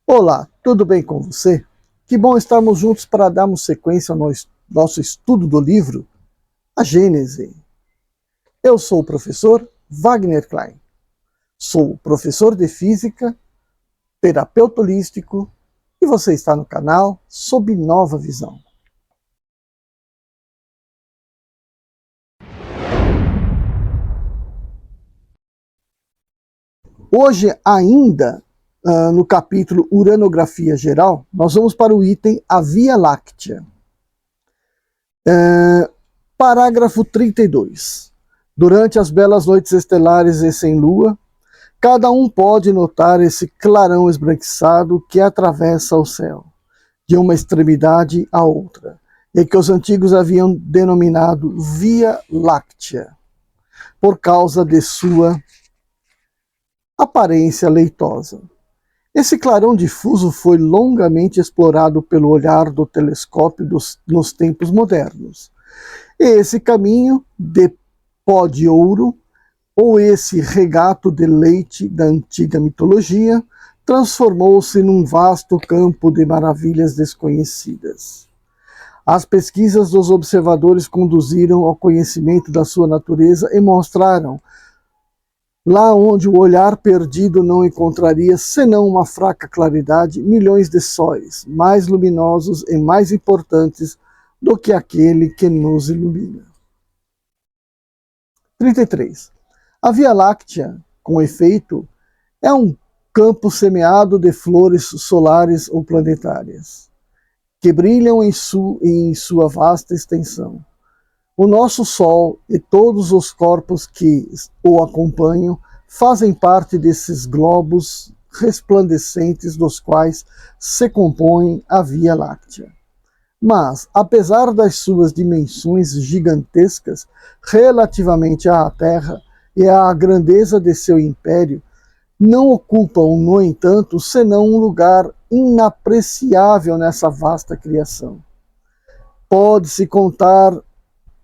Olá, tudo bem com você? Que bom estarmos juntos para darmos sequência ao nosso estudo do livro A Gênese. Eu sou o professor Wagner Klein. Sou professor de Física, terapeuta holístico e você está no canal Sob Nova Visão. Hoje ainda, no capítulo Uranografia Geral, nós vamos para o item A Via Láctea. Parágrafo 32. Durante as belas noites estelares e sem lua, cada um pode notar esse clarão esbranquiçado que atravessa o céu, de uma extremidade à outra, e que os antigos haviam denominado Via Láctea, por causa de sua aparência leitosa. Esse clarão difuso foi longamente explorado pelo olhar do telescópio nos tempos modernos. E esse caminho de pó de ouro, ou esse regato de leite da antiga mitologia, transformou-se num vasto campo de maravilhas desconhecidas. As pesquisas dos observadores conduziram ao conhecimento da sua natureza e mostraram, lá onde o olhar perdido não encontraria senão uma fraca claridade, milhões de sóis, mais luminosos e mais importantes do que aquele que nos ilumina. 33. A Via Láctea, com efeito, é um campo semeado de flores solares ou planetárias, que brilham em sua vasta extensão. O nosso Sol e todos os corpos que o acompanham fazem parte desses globos resplandecentes dos quais se compõe a Via Láctea. Mas, apesar das suas dimensões gigantescas relativamente à Terra e à grandeza de seu império, não ocupam, no entanto, senão um lugar inapreciável nessa vasta criação. Pode-se contar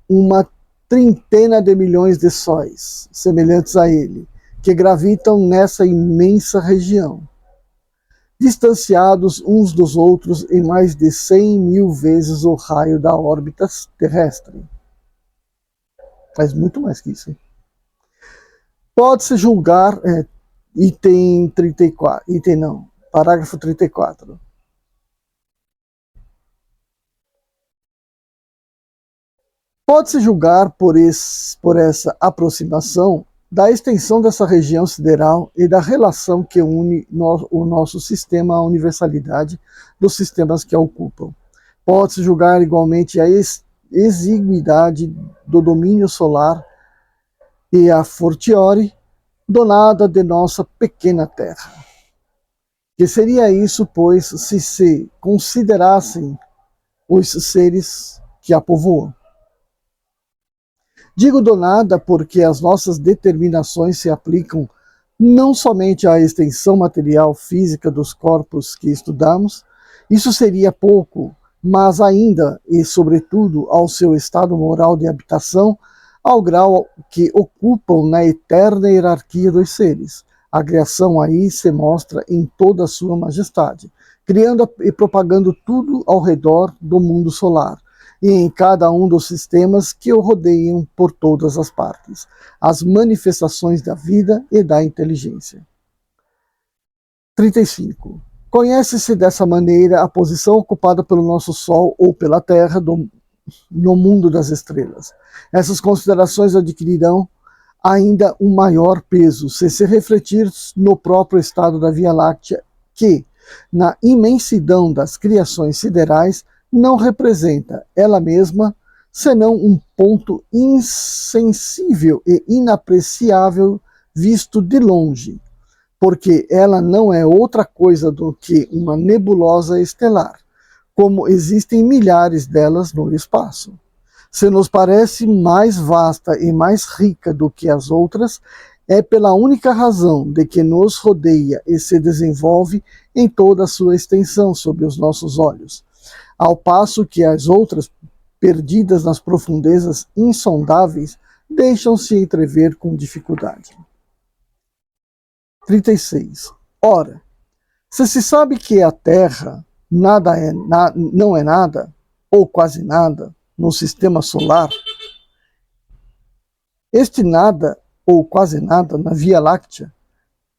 uma trintena de milhões de sóis, semelhantes a ele, que gravitam nessa imensa região, distanciados uns dos outros em mais de 100.000 vezes o raio da órbita terrestre. Faz muito mais que isso, hein? Pode-se julgar, parágrafo 34. Pode-se julgar por essa aproximação da extensão dessa região sideral e da relação que une o nosso sistema à universalidade dos sistemas que a ocupam. Pode-se julgar igualmente a exiguidade do domínio solar e a fortiori donada de nossa pequena Terra. Que seria isso, pois, se considerassem os seres que a povoam? Digo donada porque as nossas determinações se aplicam não somente à extensão material física dos corpos que estudamos, isso seria pouco, mas ainda e sobretudo ao seu estado moral de habitação, ao grau que ocupam na eterna hierarquia dos seres. A criação aí se mostra em toda a sua majestade, criando e propagando tudo ao redor do mundo solar, e em cada um dos sistemas que o rodeiam por todas as partes, as manifestações da vida e da inteligência. 35. Conhece-se dessa maneira a posição ocupada pelo nosso Sol ou pela Terra no mundo das estrelas. Essas considerações adquirirão ainda um maior peso se refletir no próprio estado da Via Láctea, que, na imensidão das criações siderais, não representa ela mesma senão um ponto insensível e inapreciável visto de longe, porque ela não é outra coisa do que uma nebulosa estelar, como existem milhares delas no espaço. Se nos parece mais vasta e mais rica do que as outras, é pela única razão de que nos rodeia e se desenvolve em toda a sua extensão sob os nossos olhos, ao passo que as outras, perdidas nas profundezas insondáveis, deixam-se entrever com dificuldade. 36. Ora, Se sabe que a Terra não é nada, ou quase nada, no sistema solar, este nada, ou quase nada, na Via Láctea,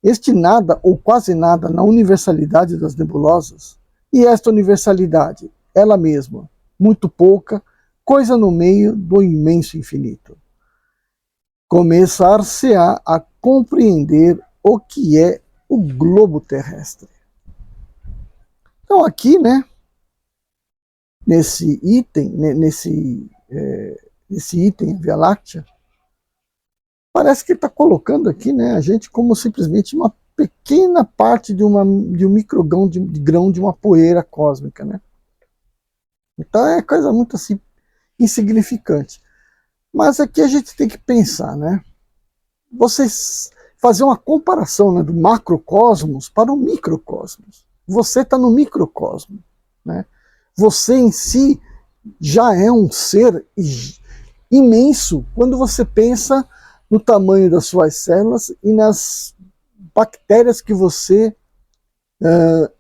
este nada, ou quase nada, na universalidade das nebulosas, e esta universalidade, ela mesma, muito pouca, coisa no meio do imenso infinito. Começar-se-á a compreender o que é o globo terrestre. Então aqui, né, nesse item, nesse item Via Láctea, parece que está colocando aqui, né, a gente como simplesmente uma pequena parte de um microgrão de grão de uma poeira cósmica, né? Então é coisa muito assim insignificante. Mas aqui a gente tem que pensar, né? Vocês fazer uma comparação, né, do macrocosmos para o microcosmos. Você está no microcosmo, né? Você em si já é um ser imenso quando você pensa no tamanho das suas células e nas bactérias que você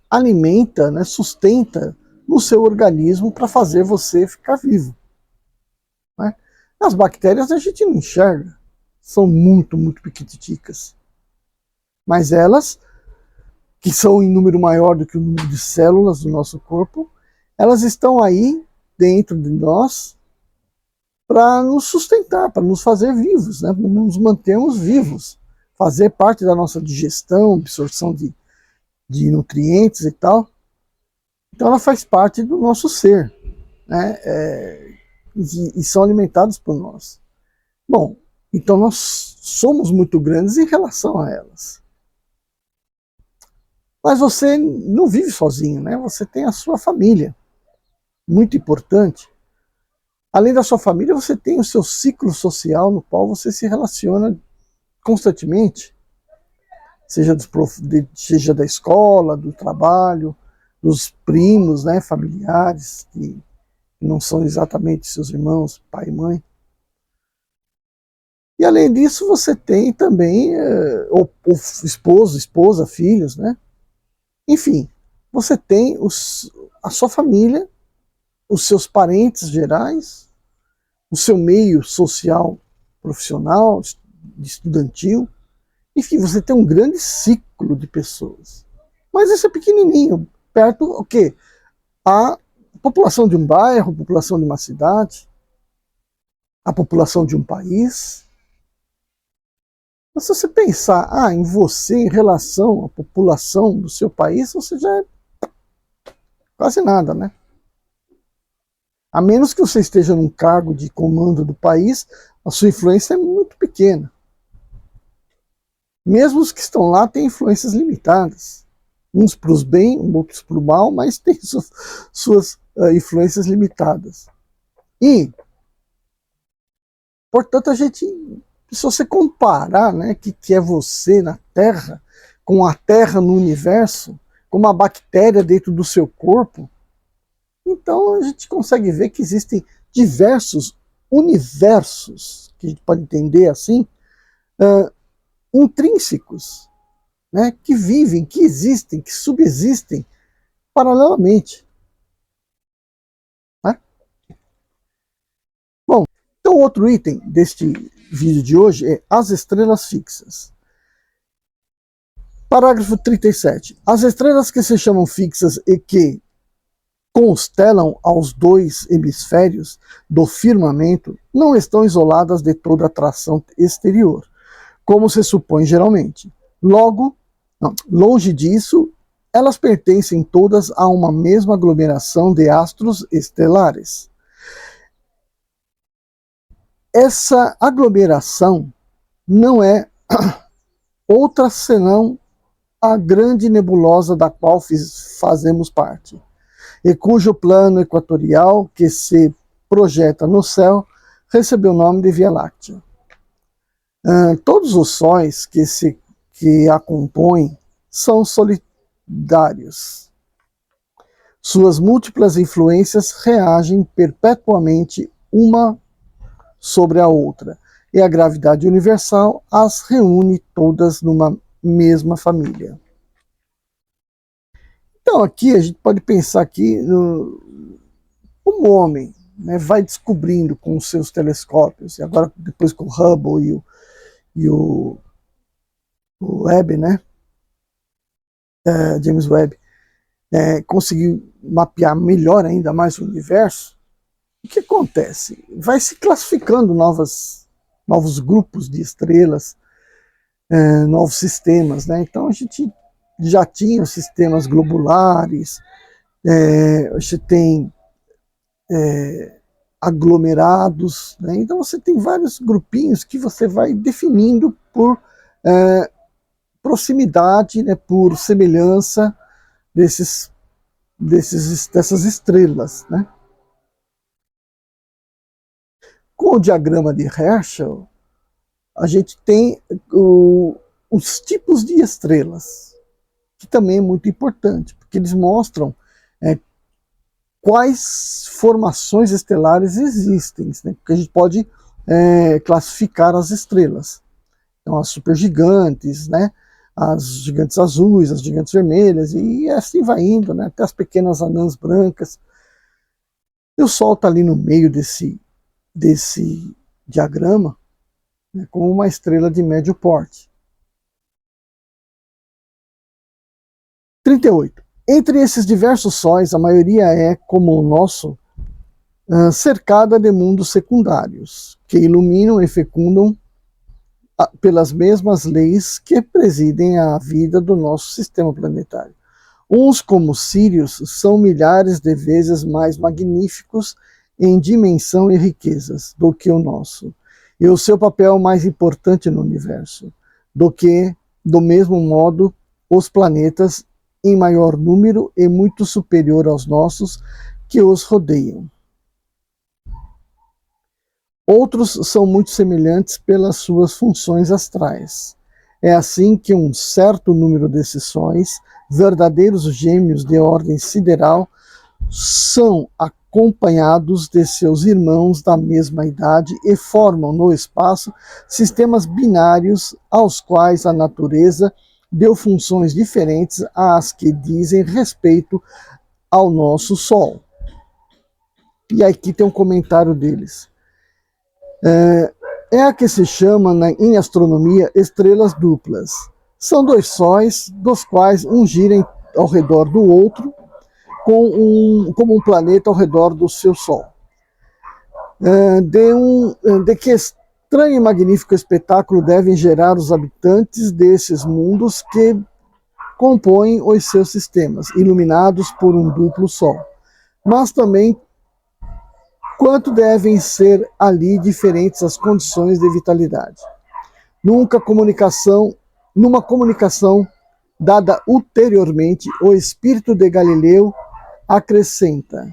alimenta, né, sustenta no seu organismo para fazer você ficar vivo, né? As bactérias a gente não enxerga, são muito, muito pequiticas. Mas elas, que são em número maior do que o número de células do nosso corpo, elas estão aí dentro de nós para nos sustentar, para nos fazer vivos, né? Para nos mantermos vivos, fazer parte da nossa digestão, absorção de nutrientes e tal. Então ela faz parte do nosso ser, né? E são alimentados por nós. Bom, então nós somos muito grandes em relação a elas. Mas você não vive sozinho, né? Você tem a sua família, muito importante. Além da sua família, você tem o seu ciclo social no qual você se relaciona constantemente, seja da escola, do trabalho, dos primos, né, familiares, que não são exatamente seus irmãos, pai e mãe. E além disso, você tem também o esposo, esposa, filhos, né? Enfim, você tem a sua família, os seus parentes gerais, o seu meio social, profissional, estudantil. Enfim, você tem um grande ciclo de pessoas. Mas isso é pequenininho, perto o quê? A população de um bairro, a população de uma cidade, a população de um país. Mas se você pensar em você em relação à população do seu país, você já é quase nada, né? A menos que você esteja num cargo de comando do país, a sua influência é muito pequena. Mesmo os que estão lá têm influências limitadas. Uns para os bem, outros para o mal, mas têm suas influências limitadas. E, portanto, se você comparar, né, que é você na Terra, com a Terra no universo, com uma bactéria dentro do seu corpo, então a gente consegue ver que existem diversos universos, que a gente pode entender assim, intrínsecos, né, que vivem, que existem, que subsistem paralelamente. Né? Bom, então outro item deste vídeo de hoje é as estrelas fixas. Parágrafo 37. As estrelas que se chamam fixas e que constelam aos dois hemisférios do firmamento não estão isoladas de toda atração exterior, como se supõe geralmente. Logo, longe disso, elas pertencem todas a uma mesma aglomeração de astros estelares. Essa aglomeração não é outra senão a grande nebulosa da qual fazemos parte, e cujo plano equatorial que se projeta no céu recebeu o nome de Via Láctea. Todos os sóis que a compõem são solidários. Suas múltiplas influências reagem perpetuamente uma sobre a outra, e a gravidade universal as reúne todas numa mesma família. Então aqui a gente pode pensar aqui no, como o homem, né, vai descobrindo com os seus telescópios, e agora depois com o Hubble e o Webb, né, James Webb, conseguiu mapear melhor ainda mais o universo. O que acontece? Vai se classificando novos grupos de estrelas, novos sistemas, né? Então a gente já tinha os sistemas globulares, a gente tem aglomerados, né? Então você tem vários grupinhos que você vai definindo por proximidade, né? Por semelhança dessas estrelas, né? Com o diagrama de Herschel, a gente tem os tipos de estrelas, que também é muito importante, porque eles mostram quais formações estelares existem, né? Porque a gente pode classificar as estrelas. Então, as supergigantes, né? As gigantes azuis, as gigantes vermelhas, e assim vai indo, né? Até as pequenas anãs brancas. E o Sol está ali no meio desse diagrama, né, como uma estrela de médio porte. 38. Entre esses diversos sóis, a maioria é, como o nosso, cercada de mundos secundários, que iluminam e fecundam pelas mesmas leis que presidem a vida do nosso sistema planetário. Uns, como Sírios, são milhares de vezes mais magníficos em dimensão e riquezas do que o nosso, e o seu papel mais importante no universo, do mesmo modo, os planetas em maior número e muito superior aos nossos que os rodeiam. Outros são muito semelhantes pelas suas funções astrais. É assim que um certo número desses sóis, verdadeiros gêmeos de ordem sideral, são acompanhados de seus irmãos da mesma idade e formam no espaço sistemas binários aos quais a natureza deu funções diferentes às que dizem respeito ao nosso Sol. E aqui tem um comentário deles. É a que se chama em astronomia estrelas duplas. São dois sóis, dos quais um gira ao redor do outro, como um planeta ao redor do seu Sol. De que estranho e magnífico espetáculo devem gerar os habitantes desses mundos que compõem os seus sistemas, iluminados por um duplo Sol. Mas também quanto devem ser ali diferentes as condições de vitalidade. Numa comunicação dada ulteriormente, o espírito de Galileu acrescenta: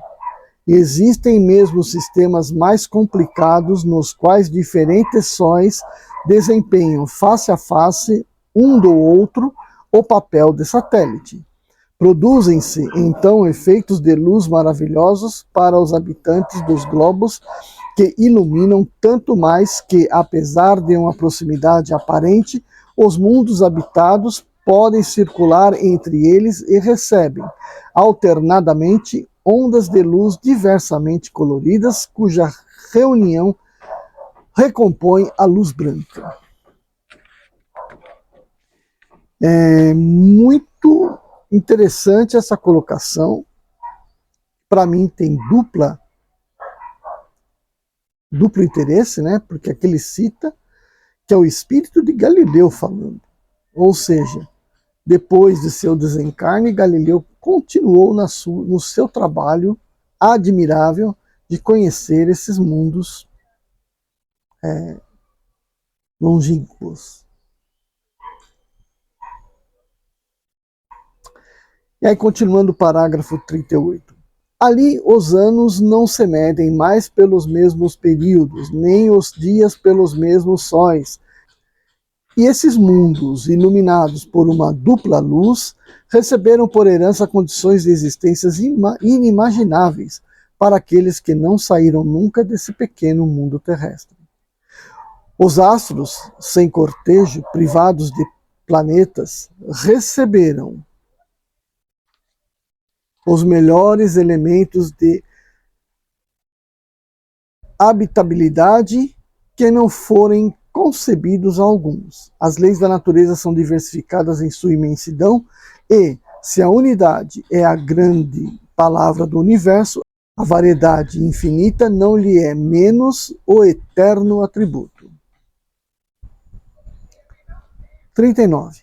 existem mesmo sistemas mais complicados nos quais diferentes sóis desempenham face a face um do outro o papel de satélite. Produzem-se, então, efeitos de luz maravilhosos para os habitantes dos globos que iluminam tanto mais que, apesar de uma proximidade aparente, os mundos habitados podem circular entre eles e recebem, alternadamente, ondas de luz diversamente coloridas, cuja reunião recompõe a luz branca. É muito interessante essa colocação. Para mim tem duplo interesse, né? Porque aqui ele cita que é o espírito de Galileu falando. Ou seja, depois de seu desencarne, Galileu continuou no seu trabalho admirável de conhecer esses mundos longínquos. E aí, continuando o parágrafo 38. Ali os anos não se medem mais pelos mesmos períodos, nem os dias pelos mesmos sóis. E esses mundos, iluminados por uma dupla luz, receberam por herança condições de existência inimagináveis para aqueles que não saíram nunca desse pequeno mundo terrestre. Os astros, sem cortejo, privados de planetas, receberam os melhores elementos de habitabilidade que não forem concebidos a alguns. As leis da natureza são diversificadas em sua imensidão e, se a unidade é a grande palavra do universo, a variedade infinita não lhe é menos o eterno atributo. 39.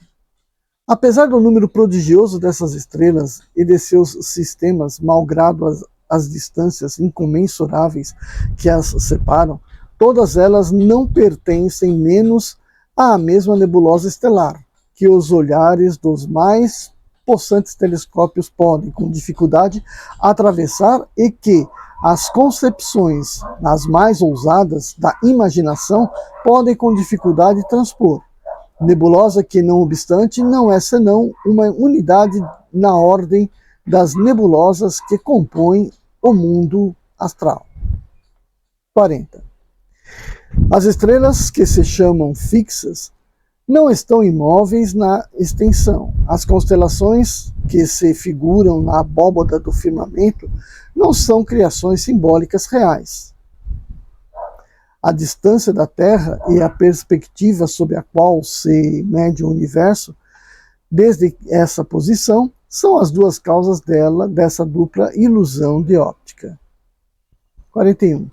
Apesar do número prodigioso dessas estrelas e de seus sistemas, malgrado as distâncias incomensuráveis que as separam, todas elas não pertencem menos à mesma nebulosa estelar, que os olhares dos mais possantes telescópios podem, com dificuldade, atravessar e que as concepções, as mais ousadas da imaginação, podem com dificuldade transpor. Nebulosa que, não obstante, não é senão uma unidade na ordem das nebulosas que compõem o mundo astral. 40. As estrelas que se chamam fixas não estão imóveis na extensão. As constelações que se figuram na abóbada do firmamento não são criações simbólicas reais. A distância da Terra e a perspectiva sob a qual se mede o universo, desde essa posição, são as duas causas dessa dupla ilusão de óptica. 41.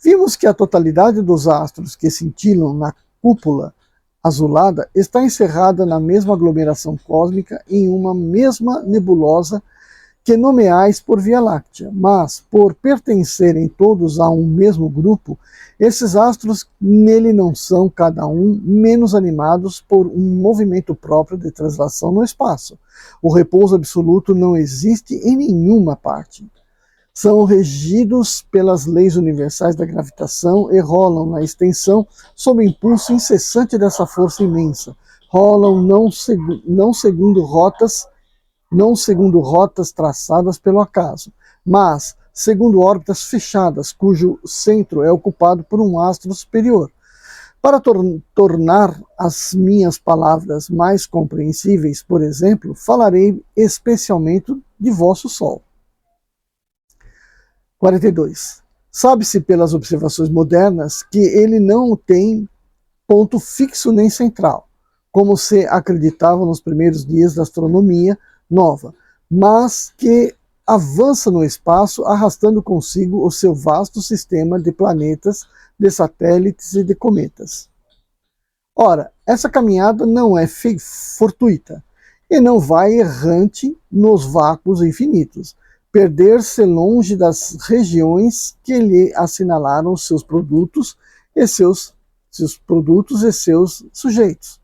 Vimos que a totalidade dos astros que cintilam na cúpula azulada está encerrada na mesma aglomeração cósmica em uma mesma nebulosa que nomeais por Via Láctea, mas, por pertencerem todos a um mesmo grupo, esses astros nele não são, cada um, menos animados por um movimento próprio de translação no espaço. O repouso absoluto não existe em nenhuma parte. São regidos pelas leis universais da gravitação e rolam na extensão sob o impulso incessante dessa força imensa. Rolam não segundo rotas traçadas pelo acaso, mas segundo órbitas fechadas, cujo centro é ocupado por um astro superior. Para tornar as minhas palavras mais compreensíveis, por exemplo, falarei especialmente de vosso Sol. 42. Sabe-se pelas observações modernas que ele não tem ponto fixo nem central, como se acreditava nos primeiros dias da astronomia nova, mas que avança no espaço arrastando consigo o seu vasto sistema de planetas, de satélites e de cometas. Ora, essa caminhada não é fortuita e não vai errante nos vácuos infinitos, perder-se longe das regiões que lhe assinalaram seus produtos e seus sujeitos.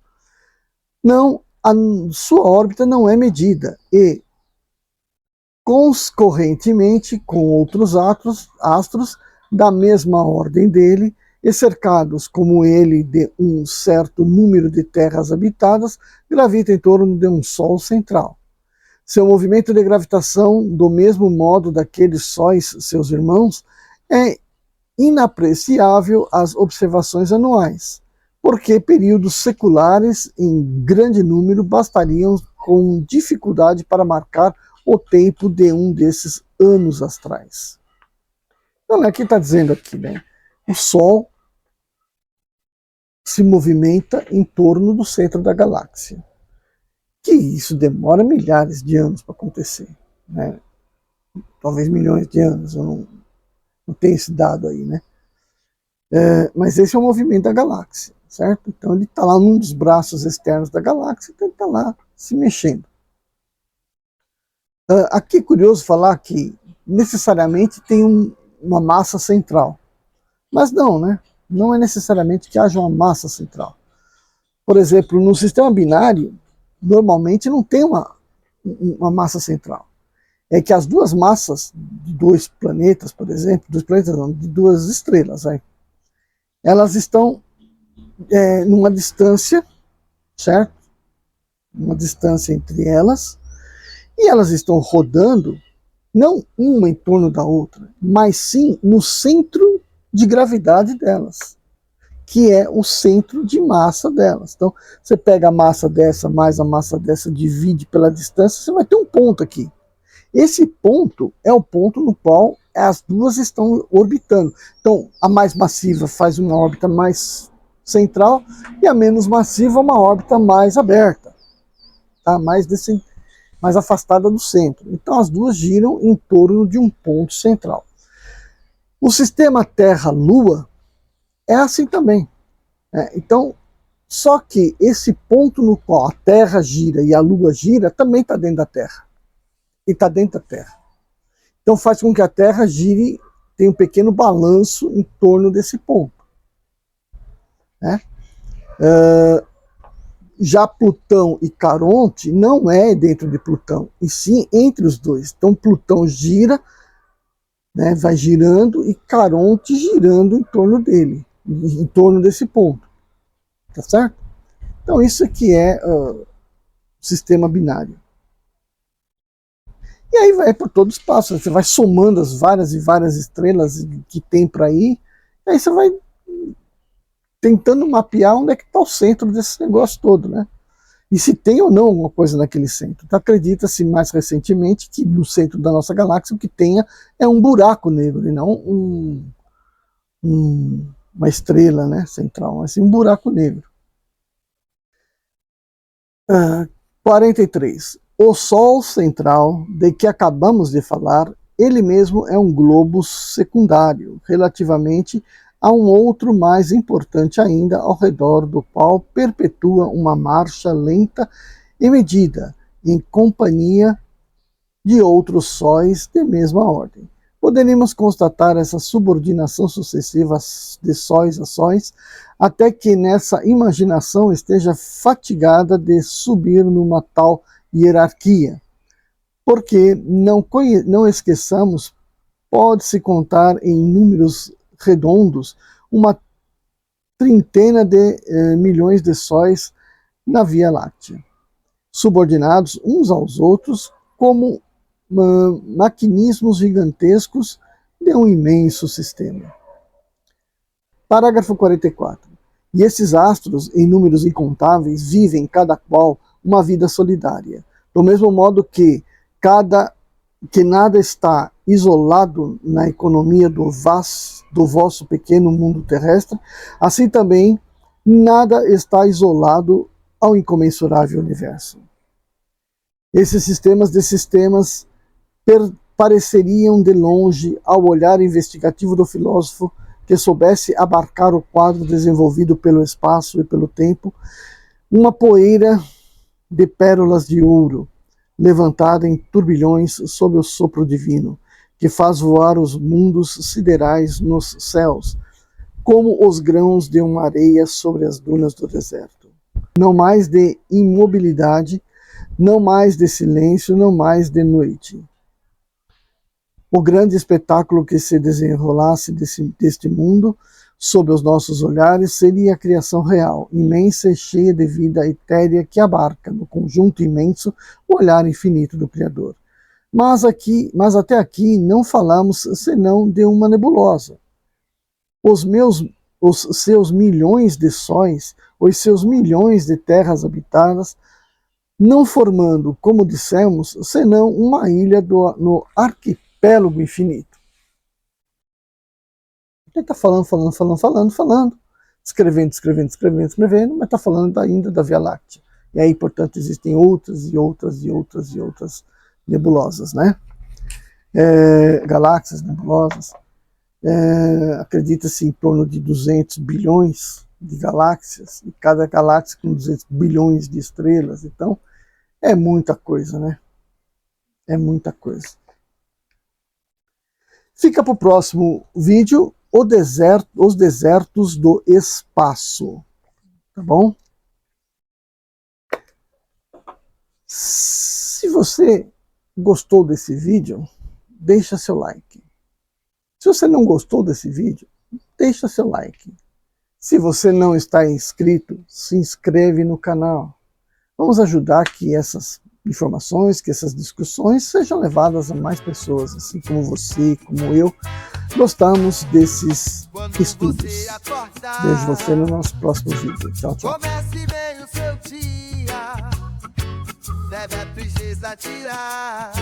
Não, a sua órbita não é medida e, concorrentemente com outros astros da mesma ordem dele, e cercados como ele de um certo número de terras habitadas, gravita em torno de um Sol central. Seu movimento de gravitação, do mesmo modo daqueles sóis seus irmãos, é inapreciável às observações anuais, porque períodos seculares em grande número bastariam com dificuldade para marcar o tempo de um desses anos astrais. Então, o que está dizendo aqui, né? O Sol se movimenta em torno do centro da galáxia. Que isso demora milhares de anos para acontecer, né? Talvez milhões de anos, eu não tenho esse dado aí, né? Mas esse é o movimento da galáxia, certo? Então ele está lá num dos braços externos da galáxia, então ele está lá se mexendo. Aqui é curioso falar que necessariamente tem uma massa central, mas não, né? Não é necessariamente que haja uma massa central. Por exemplo, no sistema binário, normalmente não tem uma massa central. É que as duas massas de dois planetas, por exemplo, de duas estrelas, elas estão numa distância, certo? Uma distância entre elas, e elas estão rodando, não uma em torno da outra, mas sim no centro de gravidade delas, que é o centro de massa delas. Então, você pega a massa dessa mais a massa dessa, divide pela distância, você vai ter um ponto aqui. Esse ponto é o ponto no qual as duas estão orbitando. Então, a mais massiva faz uma órbita mais central e a menos massiva uma órbita mais aberta, tá? Mais afastada do centro. Então, as duas giram em torno de um ponto central. O sistema Terra-Lua é assim também. Então, só que esse ponto no qual a Terra gira e a Lua gira também está dentro da Terra. E está dentro da Terra. Então faz com que a Terra gire, tenha um pequeno balanço em torno desse ponto. Né? Já Plutão e Caronte não é dentro de Plutão, e sim entre os dois. Então Plutão gira, né, vai girando, e Caronte girando em torno dele, em torno desse ponto. Tá certo? Então isso aqui é o sistema binário. E aí vai por todo o espaço, você vai somando as várias e várias estrelas que tem para aí, e aí você vai tentando mapear onde é que está o centro desse negócio todo, né? E se tem ou não alguma coisa naquele centro. Então acredita-se mais recentemente que no centro da nossa galáxia o que tenha é um buraco negro, e não uma estrela, né, central, mas sim um buraco negro. 43. O Sol central, de que acabamos de falar, ele mesmo é um globo secundário, relativamente a um outro mais importante ainda, ao redor do qual perpetua uma marcha lenta e medida, em companhia de outros sóis de mesma ordem. Poderíamos constatar essa subordinação sucessiva de sóis a sóis, até que nessa imaginação esteja fatigada de subir numa tal hierarquia. Porque, não esqueçamos, pode-se contar em números redondos uma trintena de milhões de sóis na Via Láctea, subordinados uns aos outros como maquinismos gigantescos de um imenso sistema. Parágrafo 44. E esses astros, em números incontáveis, vivem cada qual uma vida solidária, do mesmo modo que nada está isolado na economia do vosso pequeno mundo terrestre, assim também nada está isolado ao incomensurável universo. Esses sistemas pareceriam de longe, ao olhar investigativo do filósofo que soubesse abarcar o quadro desenvolvido pelo espaço e pelo tempo, uma poeira de pérolas de ouro, levantada em turbilhões sob o sopro divino, que faz voar os mundos siderais nos céus, como os grãos de uma areia sobre as dunas do deserto. Não mais de imobilidade, não mais de silêncio, não mais de noite. O grande espetáculo que se desenrolasse deste mundo, sob os nossos olhares, seria a criação real, imensa e cheia de vida etérea que abarca, no conjunto imenso, o olhar infinito do Criador. Mas até aqui não falamos senão de uma nebulosa. Os seus milhões de sóis, os seus milhões de terras habitadas, não formando, como dissemos, senão uma ilha no arquipélago infinito. Ele está falando, escrevendo, mas está falando ainda da Via Láctea. E aí, portanto, existem outras nebulosas, né? Galáxias, nebulosas. Acredita-se em torno de 200 bilhões de galáxias, e cada galáxia com 200 bilhões de estrelas. Então, é muita coisa, né? É muita coisa. Fica para o próximo vídeo, os desertos do espaço. Tá bom? Se você gostou desse vídeo, deixa seu like. Se você não gostou desse vídeo, deixa seu like. Se você não está inscrito, se inscreve no canal. Vamos ajudar que essas informações, que essas discussões sejam levadas a mais pessoas, assim como você, como eu, gostamos desses estudos. Vejo você no nosso próximo vídeo. Tchau, tchau. Comece bem o seu dia, deve a tristeza tirar.